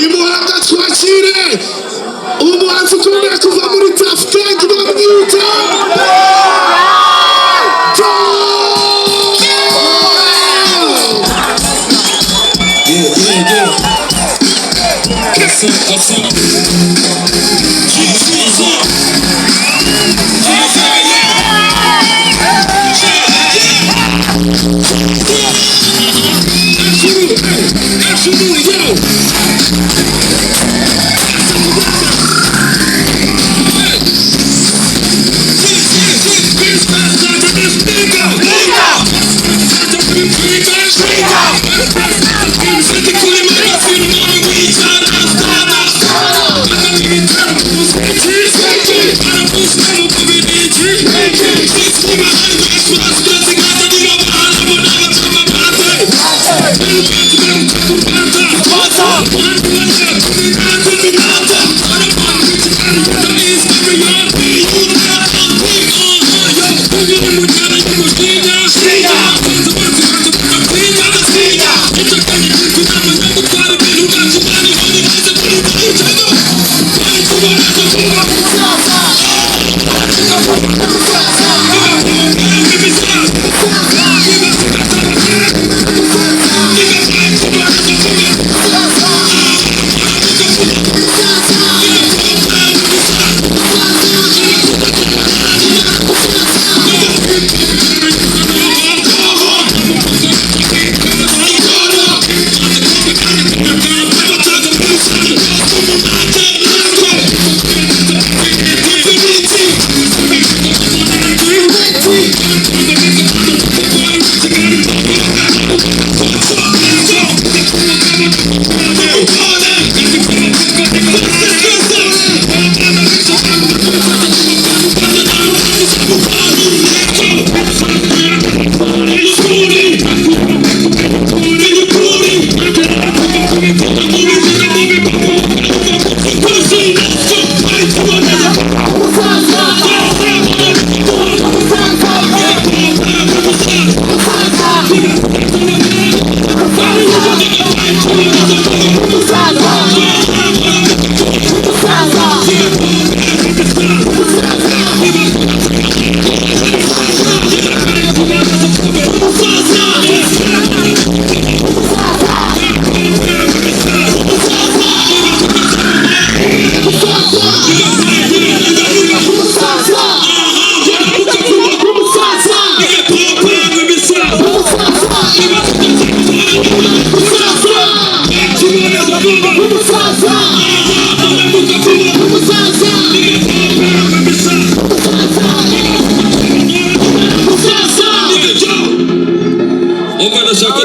Imuhanga twakire umuhanzi ukomeye kuva muri Tuff Gang bamwita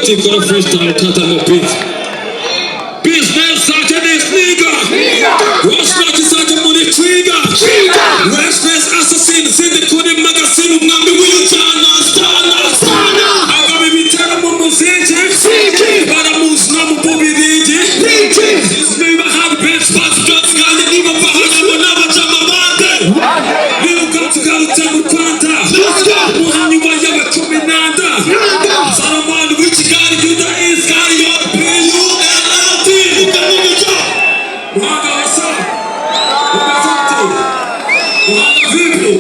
Got a freestyle cut on the beat. Business Saturday nigga. Rush back to Saturday money trigger. Restless assassin. Send the code in magazine. Umwami w'iyutana. Stana. Agabe bitera mu muziki. Baramuzi na mu bubirigi. Niba hari bench spots guts kandi niba bahagamo n'abajama bande. Niba ugaruka mu Rwanda. Muhanyi wa y'abakominanda. Saramani w'ikigali yuda is Gary your P-U-L-L-D. Muhanga wasa. Muhanga vipi?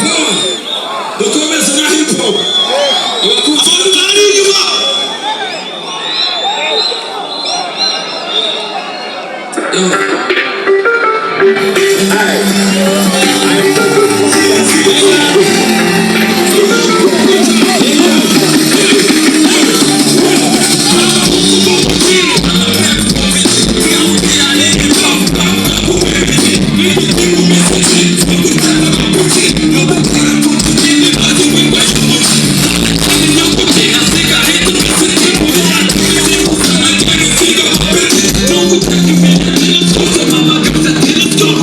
Poa. Dukomeze na hip hop. Abakumva bari inyuma. Let's go.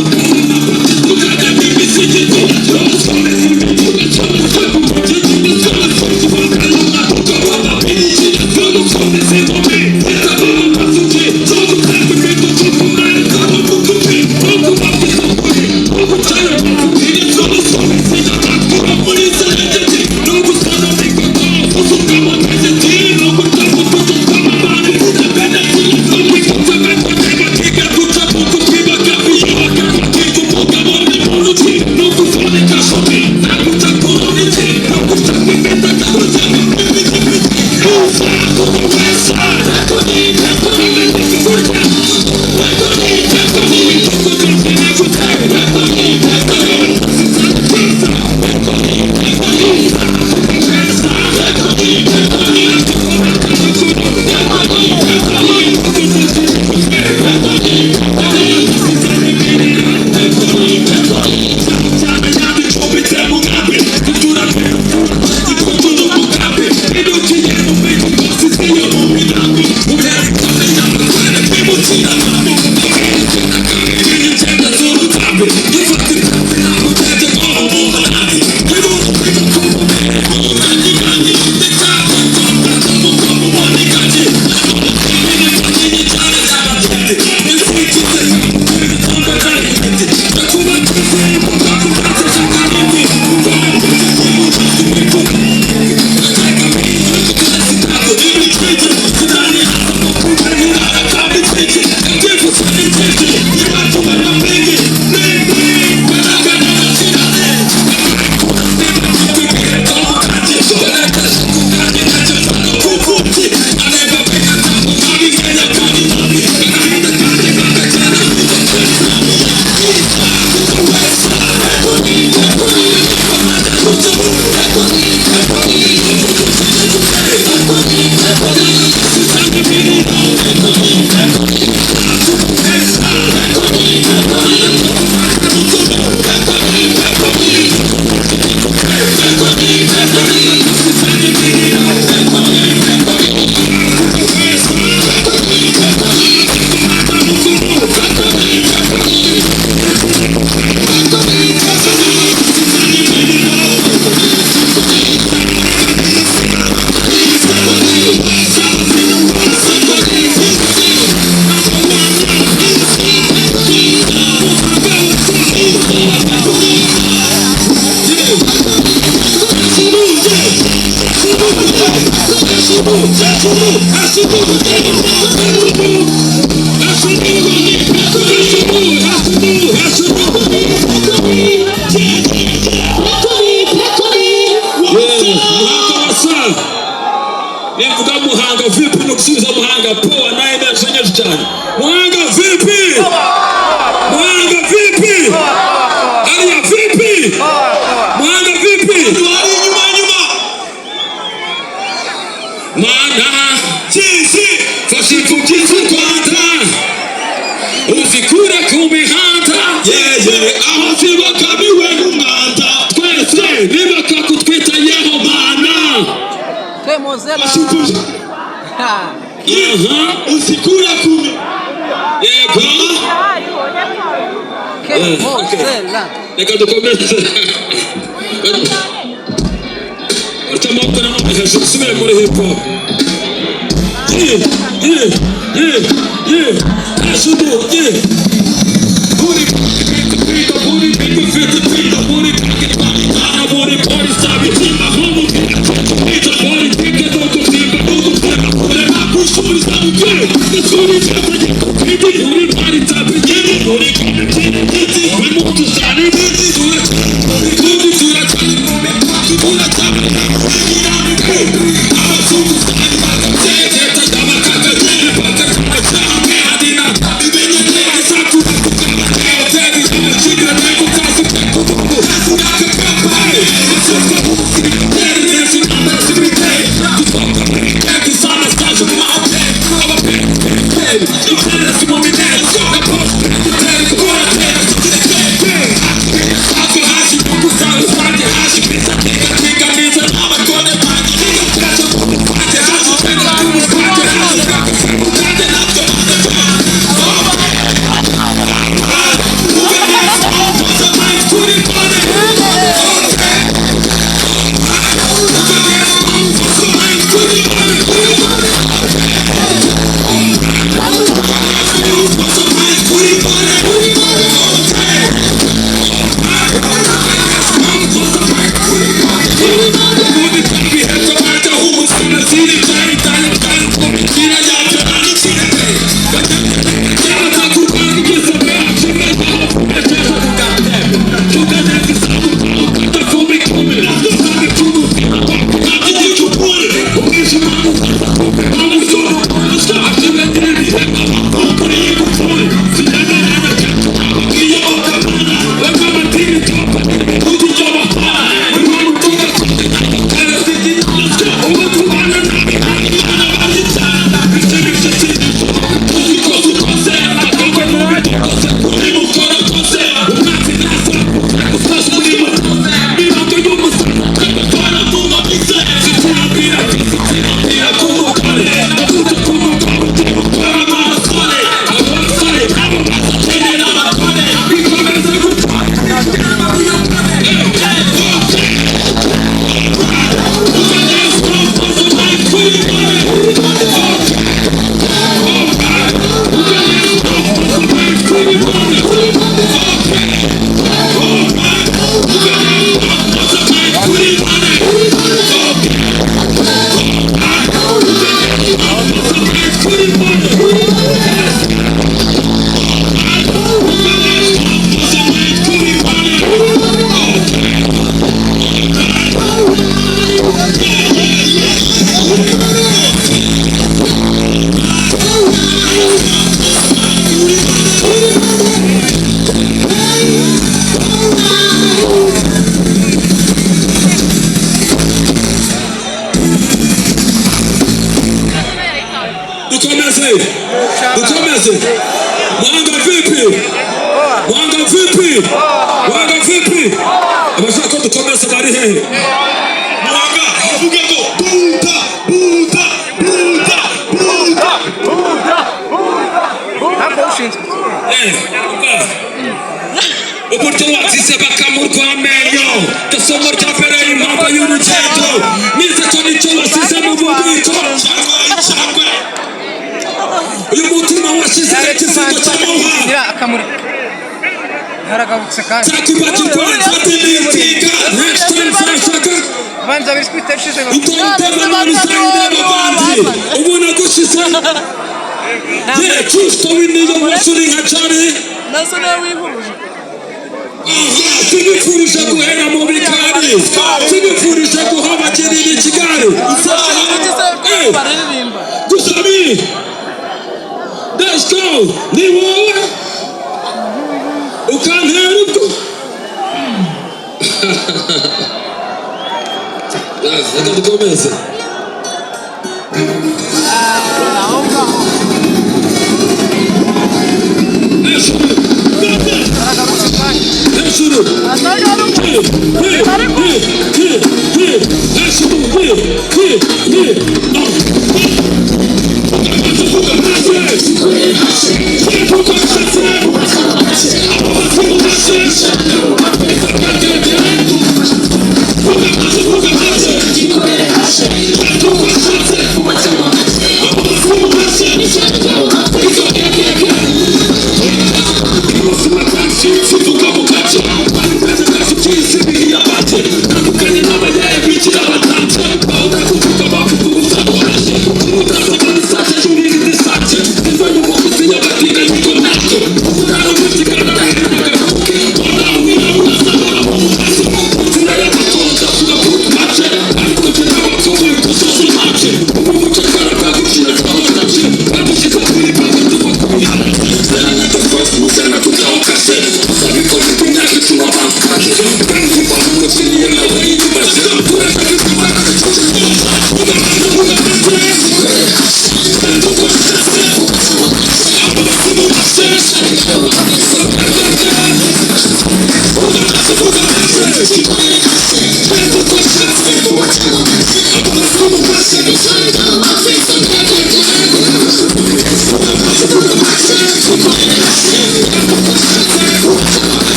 Muhanga vipi nukusubiza Muhanga poa naye ndashenyeje cyane Muhanga vipi Muhanga vipi Hariya vipi Muhanga vipi Wari nyuma Mana Chizi Fashifu chizi kwanta Usikure kumihanta Aho ziba kabiwe n'umwanda Twese nibaka kutwita yeho mana Mozela. Usikura kumi. Yego. Mozela. Reka dukomeze. Utamoko na mama hasubire muri hip hop. Ashubu, Booty, party stop it. It's a party, pick it up, Ukomeze. Muhanga vipi? Muhanga vipi? Muhanga vipi? Abashaka dukomeze bari hehe? Muhanga avuga ngo Buda, Buda, Buda, Buda, Buda, Buda. Hapo ushinzwe. uburyo wazize bakamurwa amenyo gasomo rya mbere impamvu y'urugendo nize cyo nicyo wasize mu bubiko cyangwa uyu mutima washyize ikizingo cy'amuha cyakibagirwa nzatinitiga next time zashaka itondeba n'uruzayireba bandi ubu nagushize ye kristo w'iniyo musuri nka cari tubifurije guhera mu bikari tubifurije guhabagirira i Kigali Gusami let's go ni wowe ukantera ubwo reka dukomeze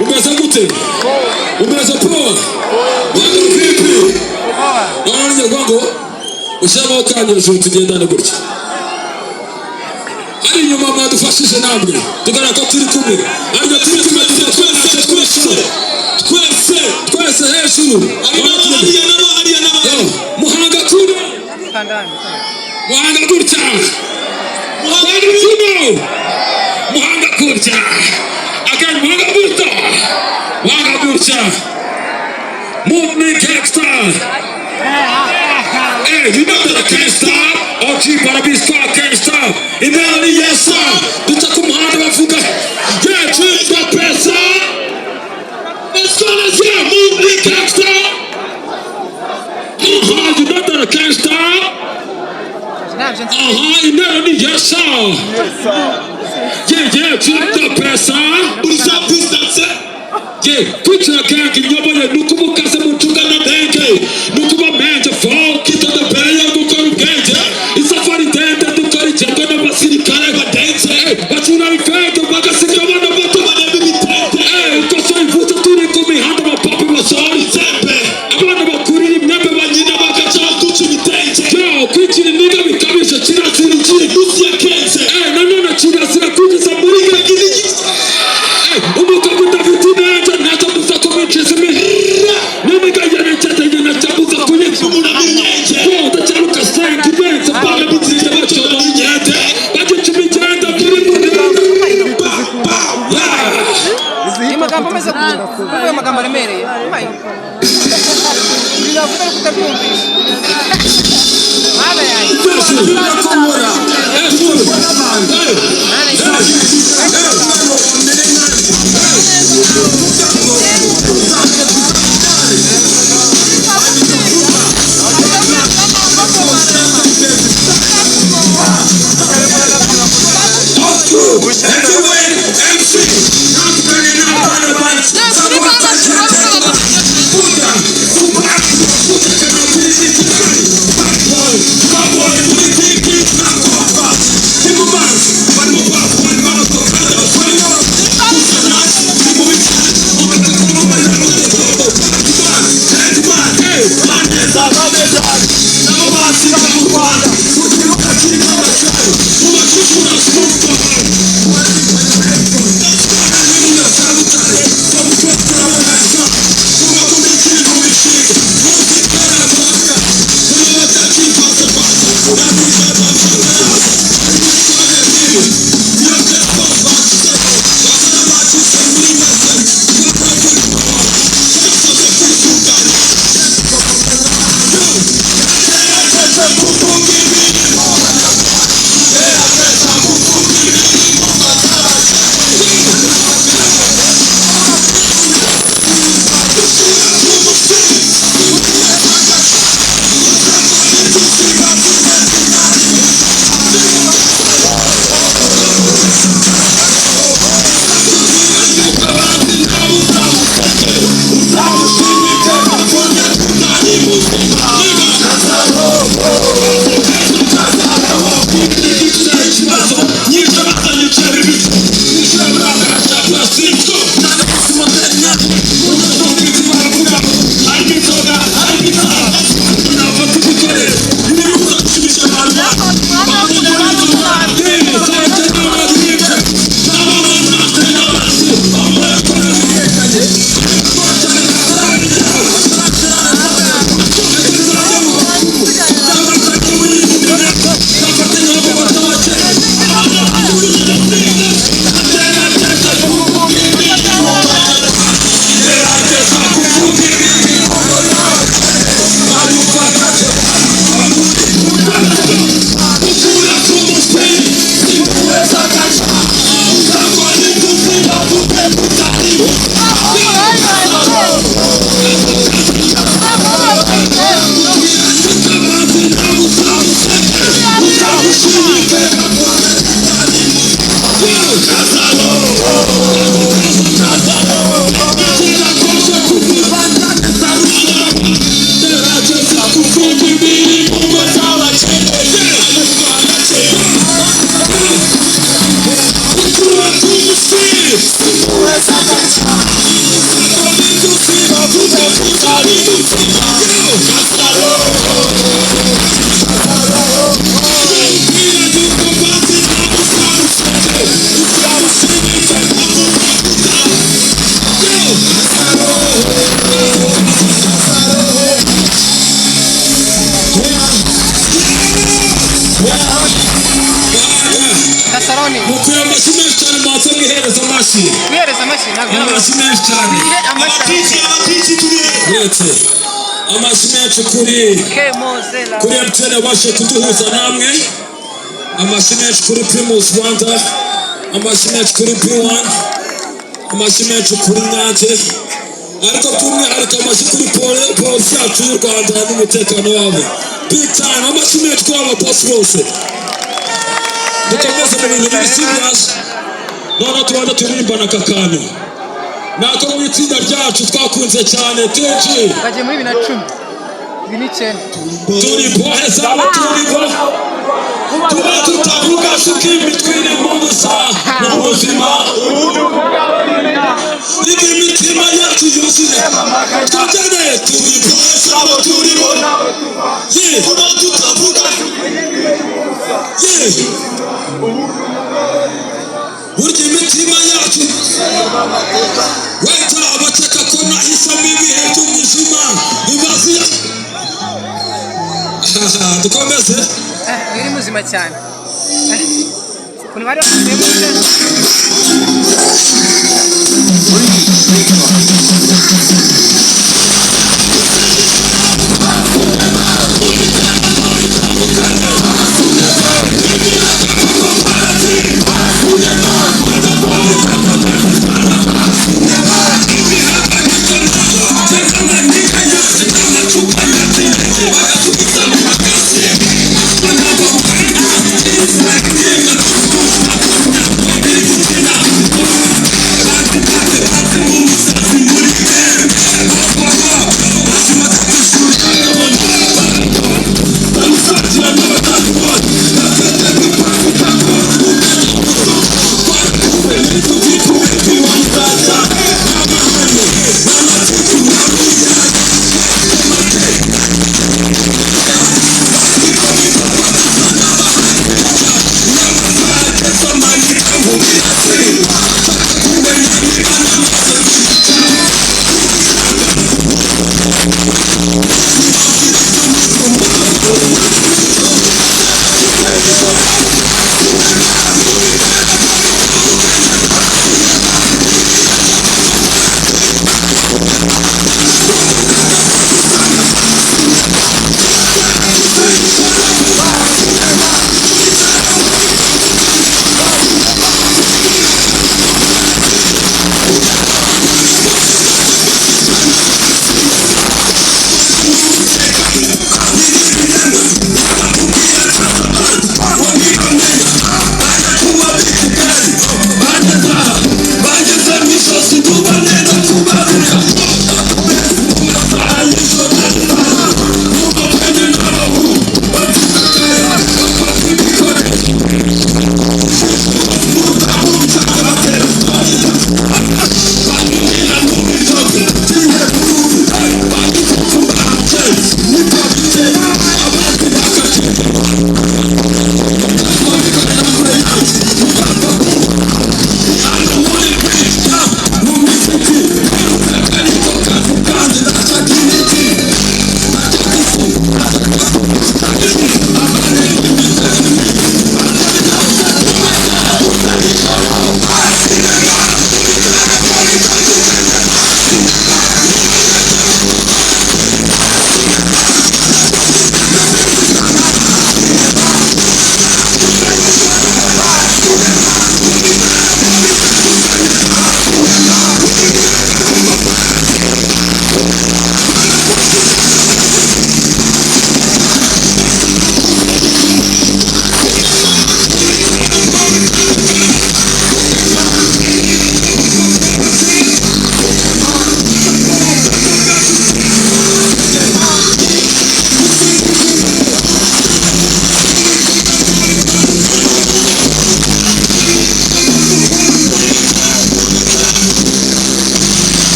Umeza gute? Umeza poa? Wanga vipi? Naona nyango ushaba ukanyuze tugendane gutya. Ari nyuma mwadufashije namwe. Tugana ko turi kumwe. Ariko turi kumwe twese hejuru. Ariya nabo. Muhanga turi. Muhanga gutya. Muhanga gutya. Again, Waga Burcha, move me gangsta. Hey, you know that I can't stop. OG Barabisco can't stop. Imani yesa, tutakumhanda wafuga. Yeah, choose the pesa. Let's go, let's go. Move me gangsta. You know that I can't stop. Imani yesa. Yeah, choose the pesa. Who's up, business? Yeah, kuchira kanki nyoboye nukubuka se mutunga na denge nukuba menje fo kita da beya gukora ubwenge isafari ndende dukora cyangwa n'abasirikare badenze bacuna ifete bagasika abana bato bareba ibitete uko so ivuta turi ku mihanda abapapi basori zembe abana bakurira imyembe banyina bagaca bakuca ibitenge yo kwikira niga bikabije kirazira igihe gusi ya kenze nanone kirazira kugeza muri gagirigi umugabo ndafite neza ntaza gusa ko bikize me none gayane cyate nyina cyabuza kunyeza umuntu amenyeke yo ndacyaruka senga ibenze bana bitije bacho n'injete bagice imigenda kuri muri Ni magambo meza kuvuga magambo remereye binavuga ko utabyumvise Mara yayi kumura Mukwiye amashyi menshi cyane mwatse mwihereza amashyi. Mwihereza amashyi ntabwo amashyi menshi cyane. Amashyi uretse amashyi menshi kuri MTN yabashije kuduhuza namwe. Amashyi menshi kuri Primus Rwanda. Amashyi menshi kuri P1. Amashyi menshi kuri Nyange. Ariko by'umwihariko amashyi kuri polisi yacu y'u Rwanda n'umutekano wabo. Big time amashyi menshi kuri aba boss bose. Dukomeze mu bintu biri serious. None tubanza turirimbana aka kantu. Nako mu itsinda ryacu twakunze cyane TG. bagiye muri 2010. 2009. Turi bohe zabo turiho. Tuba tutavuga shukimi twiri mu busa mu buzima. Nigi imitima yacu yuzuye. Twajyane turi bohe zabo turiho. Tuba tutavuga. Burya imitima yacu weta abateka ko nahisamo ibihe by'umwijima ibazi dukomeze biri muzima cyane ukuntu bari bafite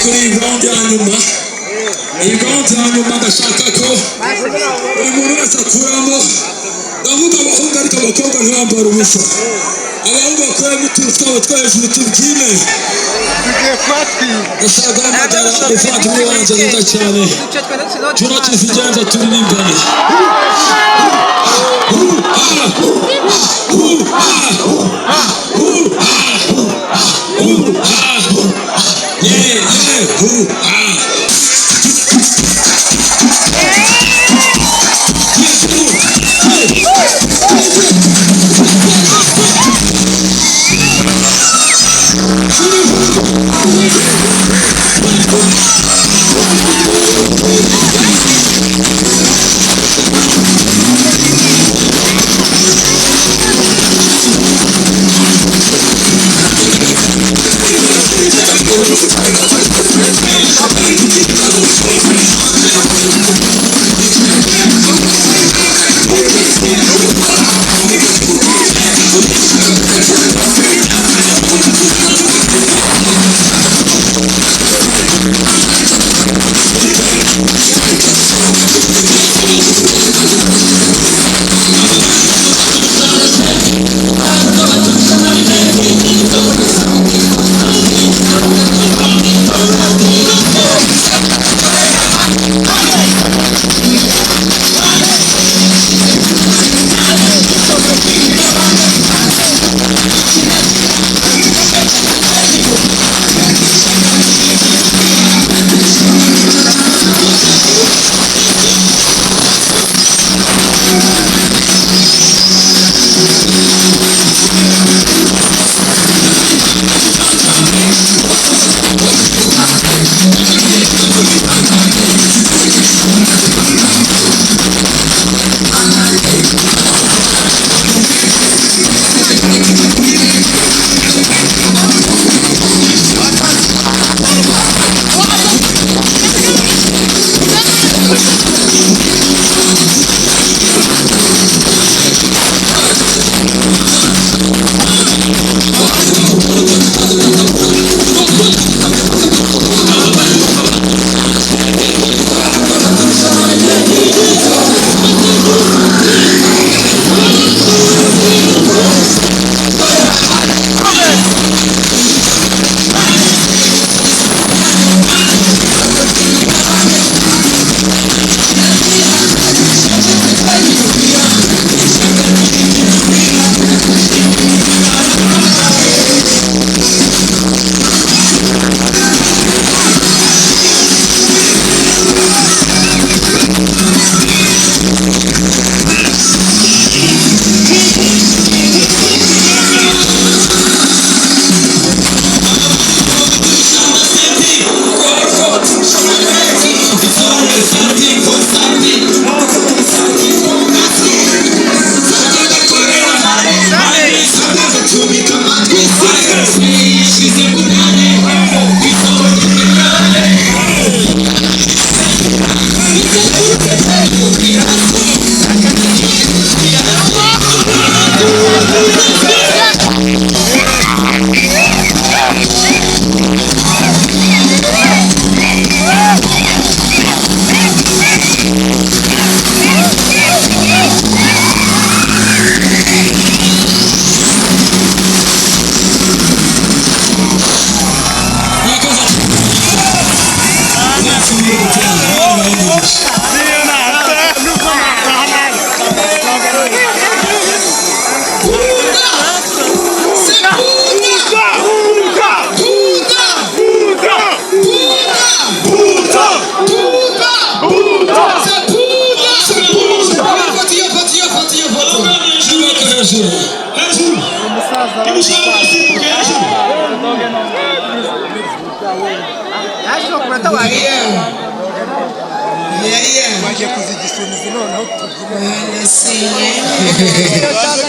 kuri round ya nyuma. Iyi round ya nyuma ndashaka ko buri muntu wese akuramo. Ndavuga abahungu ariko abakobwa ntibambara ubusa. Abahungu bakuramo utuntu twabo two hejuru tubyine. Ndashaka guhamagara umuvandimwe wanjye neza cyane. Juno Kizigenza turirimbane.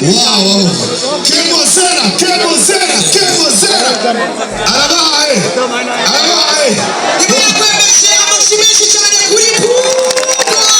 Wow. Kemozera. Arabaye. Nikwemeshe amashimeshi cyane kuri Puma.